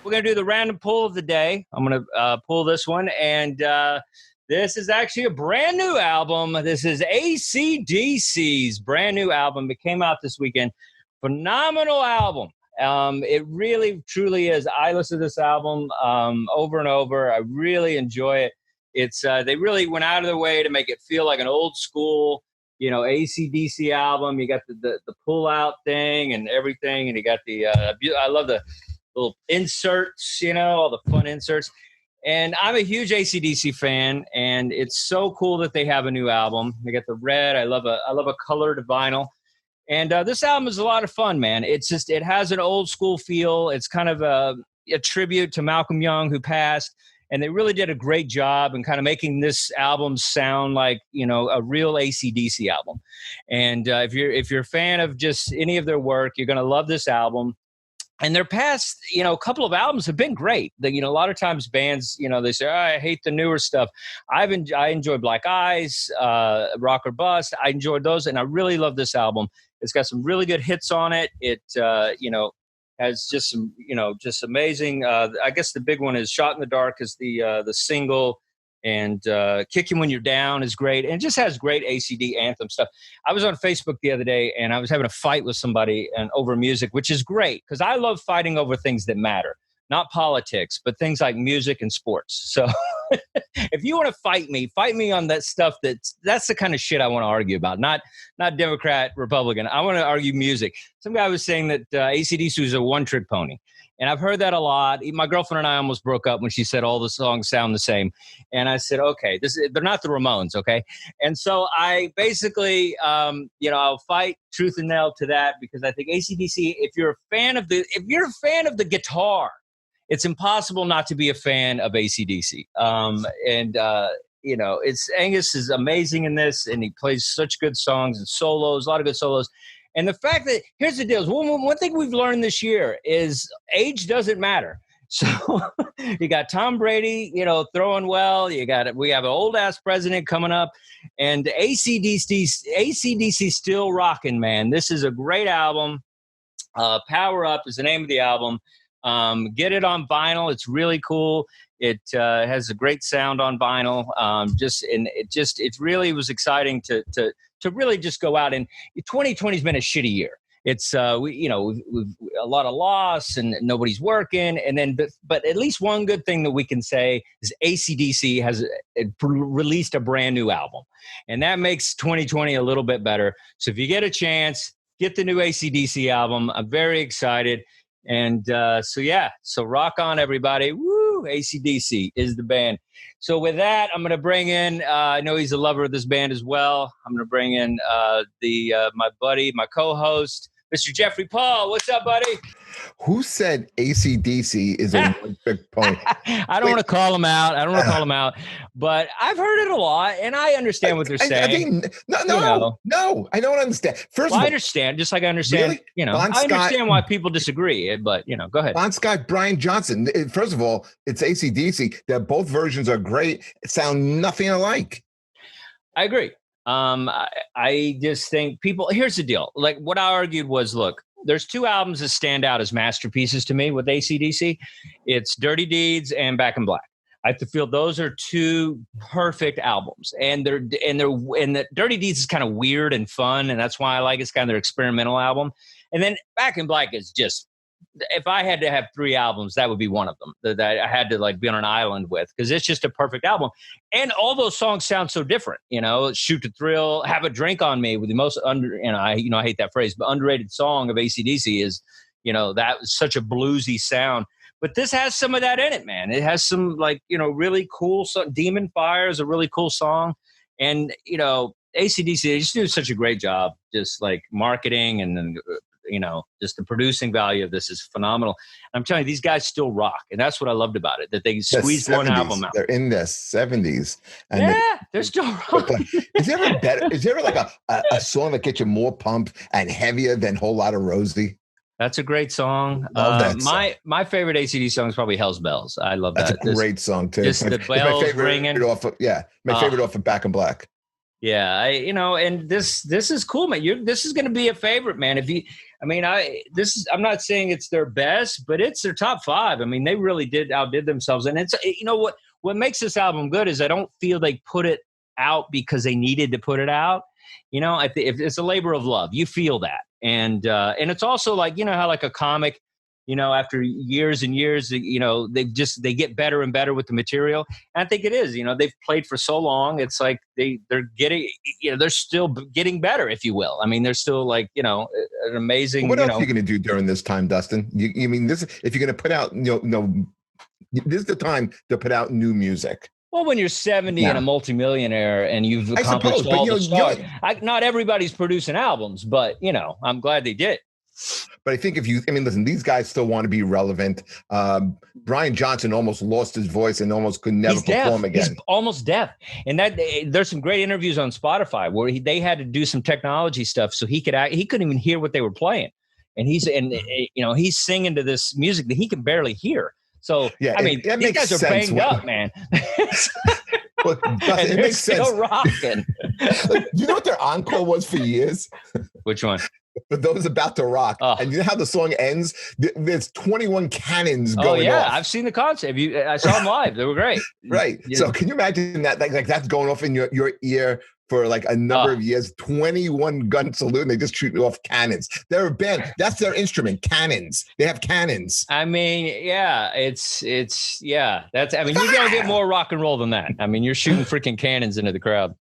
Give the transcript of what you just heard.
we're going to do the random pull of the day. I'm going to pull this one. And this is actually a brand new album. This is acdc's brand new album. It came out this weekend. Phenomenal album. It really, truly is. I listen to this album over and over. I really enjoy it. It's they really went out of their way to make it feel like an old school, AC/DC album. You got the pull out thing and everything, and you got the I love the little inserts, all the fun inserts. And I'm a huge AC/DC fan, and it's so cool that they have a new album. They got the red. I love a colored vinyl. And this album is a lot of fun, man. It has an old school feel. It's kind of a tribute to Malcolm Young, who passed. And they really did a great job in kind of making this album sound like, a real AC/DC album. And if you're a fan of just any of their work, you're going to love this album. And their past, a couple of albums have been great. A lot of times bands, they say, I hate the newer stuff. I enjoy Black Eyes, Rock or Bust. I enjoyed those, and I really love this album. It's got some really good hits on it. It, has just some, just amazing. I guess the big one is Shot in the Dark is the single, and Kick You When You're Down is great. And it just has great ACD anthem stuff. I was on Facebook the other day, and I was having a fight with somebody over music, which is great because I love fighting over things that matter, not politics, but things like music and sports. So if you want to fight me on that stuff. That's the kind of shit I want to argue about. Not Democrat, Republican. I want to argue music. Some guy was saying that AC/DC is a one-trick pony. And I've heard that a lot. My girlfriend and I almost broke up when she said all the songs sound the same. And I said, okay, they're not the Ramones, okay? And so I basically, I'll fight tooth and nail to that because I think AC/DC, if you're a fan of the guitar, it's impossible not to be a fan of AC/DC. It's Angus is amazing in this, and he plays such good songs and solos, a lot of good solos. And the fact that, here's the deal, one thing we've learned this year is age doesn't matter. So you got Tom Brady, throwing well. We have an old-ass president coming up. And AC/DC still rocking, man. This is a great album. Power Up is the name of the album. Get it on vinyl. It's really cool. It has a great sound on vinyl. It really was exciting to really just go out, and 2020 has been a shitty year. It's we've a lot of loss and nobody's working, and then but at least one good thing that we can say is AC/DC has released a brand new album, and that makes 2020 a little bit better. So if you get a chance, get the new AC/DC album. I'm very excited. And so rock on, everybody. Woo! AC/DC is the band. So with that, I'm going to bring in, I know he's a lover of this band as well. I'm going to bring in my buddy, my co-host, Mr. Jeffrey Paul. What's up, buddy? Who said AC/DC is a one-trick pony? I don't want to call him out. But I've heard it a lot, and I understand what they're saying. No, I don't understand. First of all, I understand, just like I understand, really? I understand why people disagree, but, go ahead. Bon Scott, Brian Johnson. First of all, it's AC/DC. Both versions are great. Sound nothing alike. I agree. I just think here's the deal. Like what I argued was, look, there's two albums that stand out as masterpieces to me with AC/DC. It's Dirty Deeds and Back in Black. I feel those are two perfect albums, and the Dirty Deeds is kind of weird and fun, and that's why I like it. It's kind of their experimental album. And then Back in Black is just, if I had to have three albums, that would be one of them that I had to be on an island with, because it's just a perfect album. And all those songs sound so different, Shoot to Thrill, Have a Drink on Me with the most I hate that phrase, but underrated song of AC/DC is, that was such a bluesy sound. But this has some of that in it, man. It has some really cool Demon Fire is a really cool song. And, AC/DC, they just do such a great job, just marketing and then, just the producing value of this is phenomenal. I'm telling you, these guys still rock. And that's what I loved about it, that they squeezed one album out. They're in their 70s. And they're still rocking. Is there a song that gets you more pumped and heavier than Whole Lotta Rosie? That's a great song. My favorite AC/DC song is probably Hell's Bells. I love that. That's a great song too. Just the bells ringing. My favorite off of Back in Black. Yeah, and this is cool, man. This is going to be a favorite, man. I'm not saying it's their best, but it's their top 5. I mean, they really outdid themselves, and it's what makes this album good is I don't feel they put it out because they needed to put it out. If it's a labor of love, you feel that, and it's also like how like a comic. After years and years, they get better and better with the material. And I think it is, they've played for so long. It's like they're getting, they're still getting better, if you will. I mean, they're still like, an amazing. What else are you going to do during this time, Dustin? You mean this? If you're going to put out, this is the time to put out new music. Well, when you're 70 and a multimillionaire and you've accomplished all the stuff, not everybody's producing albums, but I'm glad they did. But I think listen, these guys still want to be relevant. Brian Johnson almost lost his voice and almost could never perform again. He's almost deaf. And there's some great interviews on Spotify where they had to do some technology stuff so he couldn't even hear what they were playing. And he's singing to this music that he can barely hear. So, yeah, these guys are banged up, man. Well, it makes sense. Still rocking. You know what their encore was for years? Which one? For those about to rock. Oh. And you know how the song ends? There's 21 cannons going off. I've seen the concert. I saw them live. They were great. Right. Yeah. So can you imagine that? Like that's going off in your ear for like a number of years. 21 gun salute, and they just shoot off cannons. They're a band. That's their instrument. Cannons. They have cannons. I mean, yeah, it's you're gonna get more rock and roll than that. I mean, you're shooting freaking cannons into the crowd.